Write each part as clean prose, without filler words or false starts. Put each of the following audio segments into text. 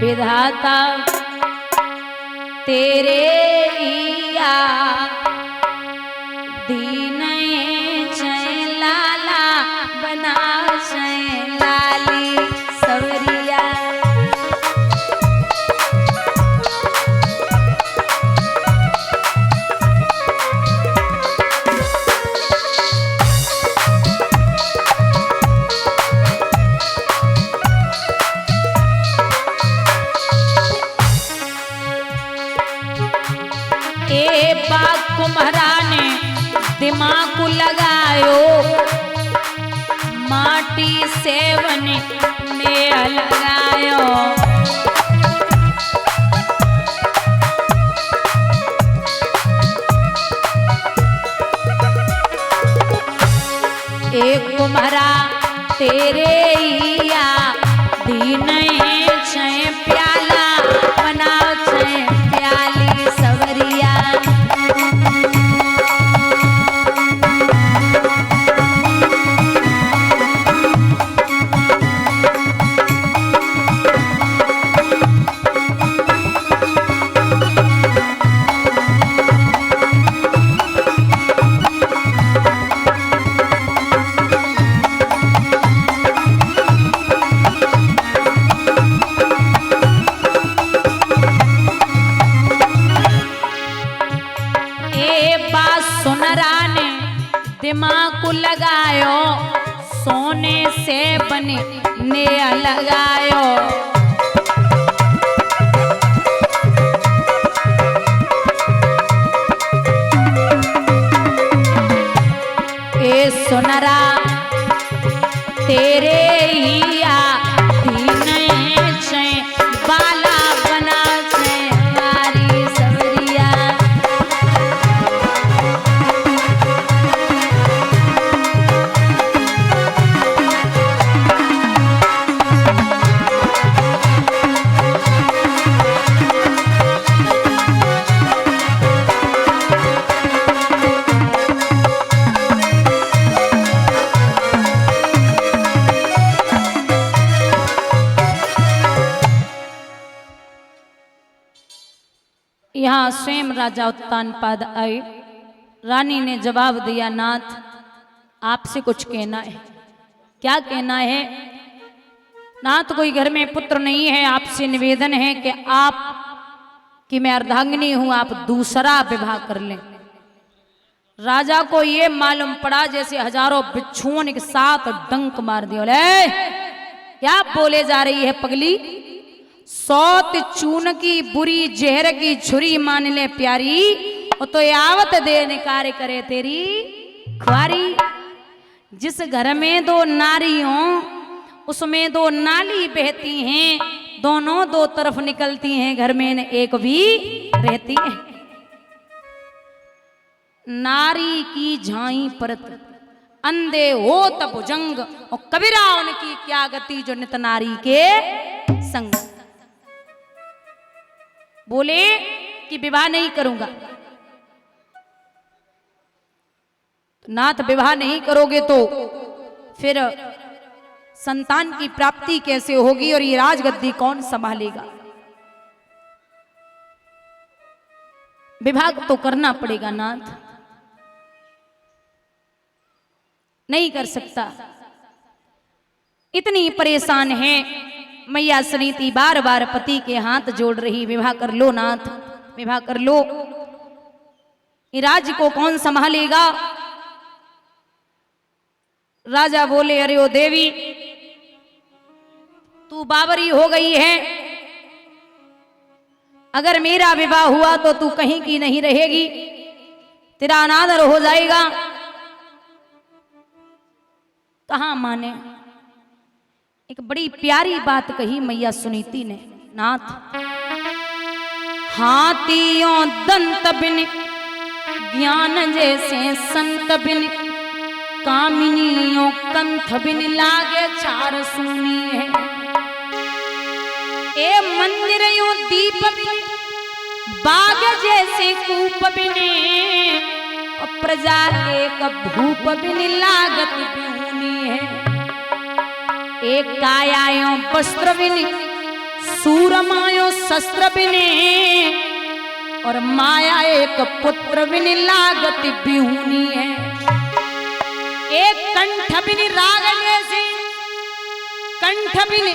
विधाता तेरे इया दीन लाला बना लाली सवरिया। ए बाग कुम्हारा ने दिमाग को लगायो, माटी सेवन में लगायो। एक कुम्हारा तेरे इया दीन छे प्याला बनाओ छे प्याली सवरिया। दिमाग को लगायो, सोने से बने ने लगायो। ए सुनरा तेरे हिया दीन छे बाला बना छे मारी सवरिया। यहाँ स्वयं राजा उत्तानपाद आए। रानी ने जवाब दिया, नाथ आपसे कुछ कहना है। क्या कहना है? नाथ कोई घर में पुत्र नहीं है, आपसे निवेदन है कि आप कि मैं अर्धांगिनी हूं, आप दूसरा विवाह कर लें। राजा को ये मालूम पड़ा जैसे हजारों बिच्छुओं ने साथ डंक मार दिया। क्या बोले जा रही है पगली? सौत चून की बुरी जहर की छुरी मान ले प्यारी, तो आवत देने कार्य करे तेरी ख्वारी। जिस घर में दो नारी हो उसमें दो नाली बहती हैं, दोनों दो तरफ निकलती हैं, घर में एक भी रहती है। नारी की झाई परत अंधे हो तब भुजंग, और कबीरा उनकी क्या गति जो नित नारी के संग। बोले कि विवाह नहीं करूंगा। नाथ विवाह नहीं करोगे तो फिर संतान की प्राप्ति कैसे होगी और ये राजगद्दी कौन संभालेगा? विवाह तो करना पड़ेगा नाथ, नहीं कर सकता। इतनी परेशान है मैया सुनीति, बार बार पति के हाथ जोड़ रही, विवाह कर लो नाथ, विवाह कर लो। ये राज्य को कौन संभालेगा? राजा बोले, अरे ओ देवी तू बावरी हो गई है, अगर मेरा विवाह हुआ तो तू कहीं की नहीं रहेगी, तेरा अनादर हो जाएगा। कहां माने? एक बड़ी प्यारी बात कही मैया सुनीति ने, नाथ हाथियों दंत बिन ज्ञान जैसे संत बिन, कामिनियों कंठ बिन लागे चार सुनी है। ए मंदिर यूं दीप बिन बाग जैसे कूप बिने, प्रजा एक भूप बिन लागत बिहुनी है। एक कायायों वस्त्र बिन सूरमायो शस्त्र बिने और माया एक पुत्र बिन लागत बिहुनी है। एक कंठ बिन राग जैसे, कंठ बिन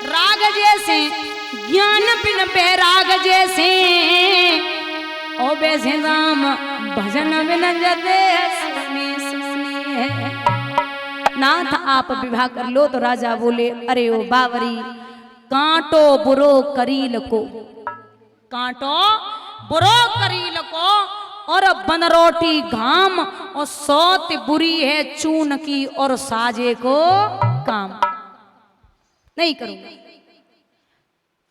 राग जैसे, ज्ञान बिन बैराग जैसे, ओ वैसे राम भजन बिन जते सुनी सुनी है। नाथ आप विवाह कर लो। तो राजा बोले, अरे ओ बावरी, कांटो बुरो करील को, कांटो बुरो करील को, और बनरोटी घाम, और सौत बुरी है चून की, और साजे को काम नहीं करूंगा।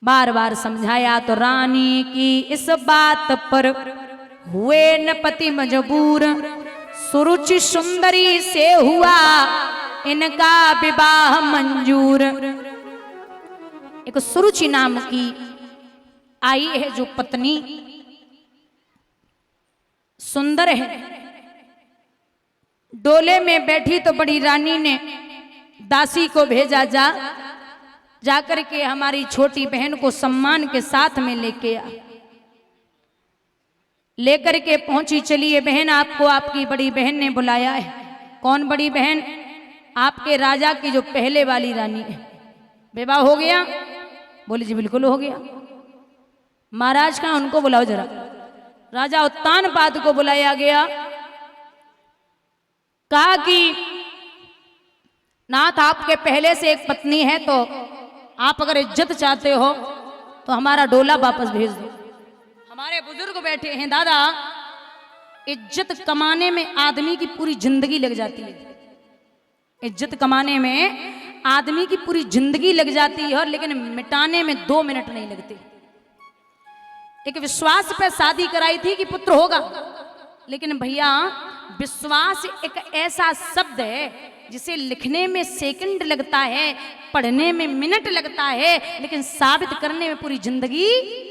बार बार समझाया तो रानी की इस बात पर हुए न पति मजबूर। सुरुचि सुंदरी से हुआ इनका विवाह मंजूर। एक सुरुचि नाम की आई है जो पत्नी, सुंदर है। डोले में बैठी तो बड़ी रानी ने दासी को भेजा, जाकर के हमारी छोटी बहन को सम्मान के साथ में लेके आ। लेकर के पहुंची, चलिए बहन आपको आपकी बड़ी बहन ने बुलाया है। कौन बड़ी बहन? आपके राजा की जो पहले वाली रानी है। विवाह हो गया? बोले जी बिल्कुल हो गया। महाराज कहाँ, उनको बुलाओ जरा। राजा उत्तानपाद को बुलाया गया। कहा कि नाथ आपके पहले से एक पत्नी है, तो आप अगर इज्जत चाहते हो तो हमारा डोला वापस भेज दो। हमारे बुजुर्ग बैठे हैं दादा, इज्जत कमाने में आदमी की पूरी जिंदगी लग जाती है। इज्जत कमाने में आदमी की पूरी जिंदगी लग जाती है, लेकिन मिटाने में 2 मिनट नहीं लगते। एक विश्वास पे शादी कराई थी कि पुत्र होगा, लेकिन भैया विश्वास एक ऐसा शब्द है जिसे लिखने में सेकंड लगता है, पढ़ने में मिनट लगता है, लेकिन साबित करने में पूरी जिंदगी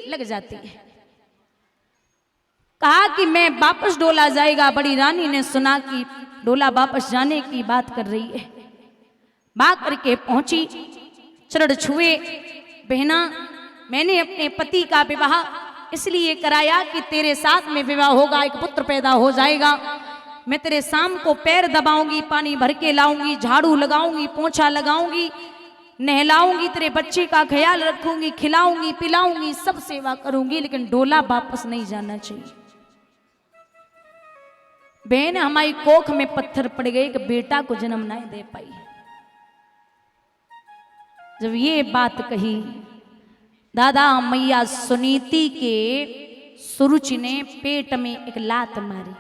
लग जाती है। कहा कि मैं वापस डोला जाएगा। बड़ी रानी ने सुना कि डोला वापस जाने की बात कर रही है। बात करके पहुंची, चरण छुए, बहना मैंने अपने पति का विवाह इसलिए कराया कि तेरे साथ में विवाह होगा, एक पुत्र पैदा हो जाएगा। मैं तेरे शाम को पैर दबाऊंगी, पानी भर के लाऊंगी, झाड़ू लगाऊंगी, पोंछा लगाऊंगी, नहलाऊंगी, तेरे बच्चे का ख्याल रखूंगी, खिलाऊंगी पिलाऊंगी, सब सेवा करूंगी, लेकिन डोला वापस नहीं जाना चाहिए। बहन हमारी कोख में पत्थर पड़ गए कि बेटा को जन्म नहीं दे पाई। जब ये बात कही, दादा मैया सुनीति के सुरुचि ने पेट में एक लात मारी,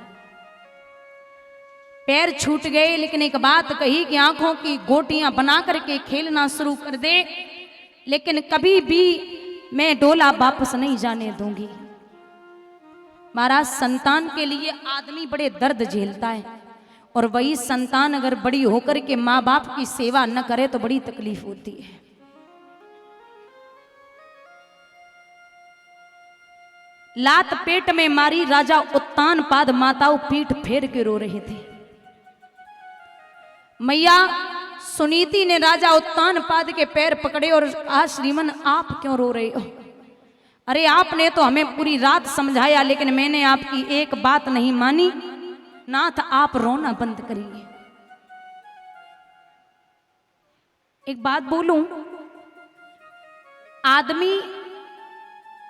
पैर छूट गए। लेकिन एक बात कही कि आंखों की गोटियां बना करके खेलना शुरू कर दे, लेकिन कभी भी मैं डोला वापस नहीं जाने दूंगी। महाराज संतान के लिए आदमी बड़े दर्द झेलता है, और वही संतान अगर बड़ी होकर के माँ बाप की सेवा न करे तो बड़ी तकलीफ होती है। लात पेट में मारी, राजा उत्तानपाद माताओं पीठ फेर के रो रहे थे। मैया सुनीति ने राजा उत्तानपाद के पैर पकड़े और कहा, श्रीमन आप क्यों रो रहे हो? अरे आपने तो हमें पूरी रात समझाया, लेकिन मैंने आपकी एक बात नहीं मानी। नाथ आप रोना बंद करिए। एक बात बोलूं, आदमी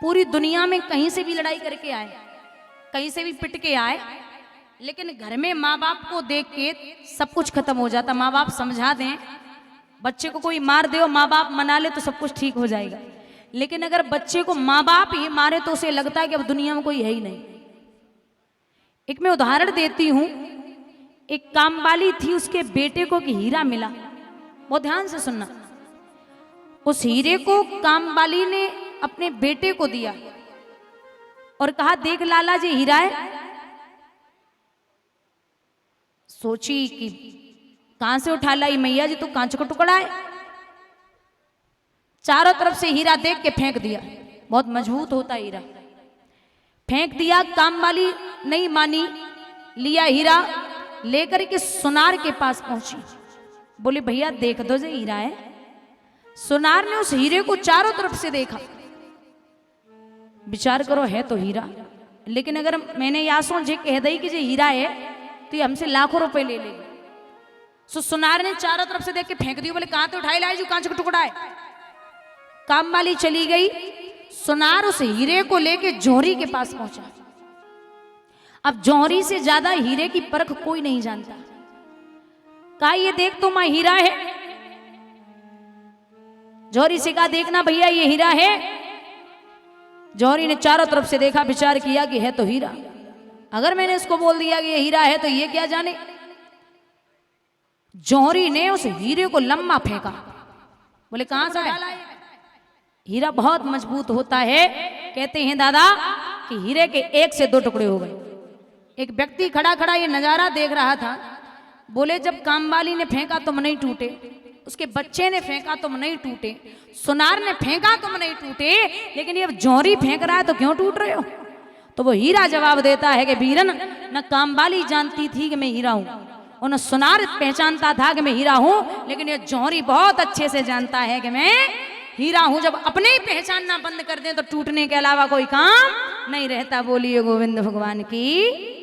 पूरी दुनिया में कहीं से भी लड़ाई करके आए, कहीं से भी पिट के आए, लेकिन घर में माँ बाप को देख के सब कुछ खत्म हो जाता। माँ बाप समझा दें, बच्चे को कोई मार दे और माँ बाप मना ले तो सब कुछ ठीक हो जाएगा। लेकिन अगर बच्चे को माँ बाप ही मारे तो उसे लगता है कि अब दुनिया में कोई है ही नहीं। एक मैं उदाहरण देती हूं। एक कामवाली थी, उसके बेटे को कि हीरा मिला। बहुत ध्यान से सुनना। उस हीरे को कामवाली ने अपने बेटे को दिया और कहा, देख लाला जी हीरा है। सोची कि कहां से उठा लाई मैया जी, तो कांच का टुकड़ा है। चारों तरफ से हीरा देख के फेंक दिया, बहुत मजबूत होता हीरा। फेंक दिया, काम वाली नहीं मानी, लिया हीरा लेकर के सुनार के पास पहुंची। बोले भैया देख दो जे हीरा है। सुनार ने उस हीरे को चारों तरफ से देखा। विचार करो, है तो हीरा, लेकिन अगर मैंने यासों जे कह दी कि ये हीरा है तो ये हमसे लाखों रुपए ले लेगी। सो सुनार ने चारों तरफ से देख के फेंक दिया। बोले कहां तो उठाई लाई जो कांच का टुकड़ा है। काम वाली चली गई। सुनार उस हीरे को लेके जौहरी के पास पहुंचा। अब जौहरी से ज्यादा हीरे की परख कोई नहीं जानता। कहा ये देख तो मां हीरा है। जौहरी से कहा देखना भैया ये हीरा है। जौहरी ने चारों तरफ से देखा, विचार किया कि है तो हीरा। अगर मैंने इसको बोल दिया कि ये हीरा है तो ये क्या जाने। जौहरी ने उस हीरे को लम्बा फेंका। बोले कहां से डाला है? हीरा बहुत मजबूत होता है। कहते हैं दादा कि हीरे के 1 से 2 टुकड़े हो गए। एक व्यक्ति खड़ा खड़ा ये नजारा देख रहा था। बोले जब कामवाली ने फेंका तुम नहीं टूटे, उसके बच्चे ने फेंका तुम नहीं टूटे, सुनार ने फेंका तुम नहीं टूटे, लेकिन ये जौहरी फेंक रहा है तो क्यों टूट रहे हो? तो वो हीरा जवाब देता है कि वीरन, न कामवाली जानती थी कि मैं हीरा हूं और न सुनार पहचानता था कि मैं हीरा हूं, लेकिन ये जौहरी बहुत अच्छे से जानता है कि मैं हीरा हूं। जब अपने ही पहचानना बंद कर दें तो टूटने के अलावा कोई काम नहीं रहता। बोलिए गोविंद भगवान की।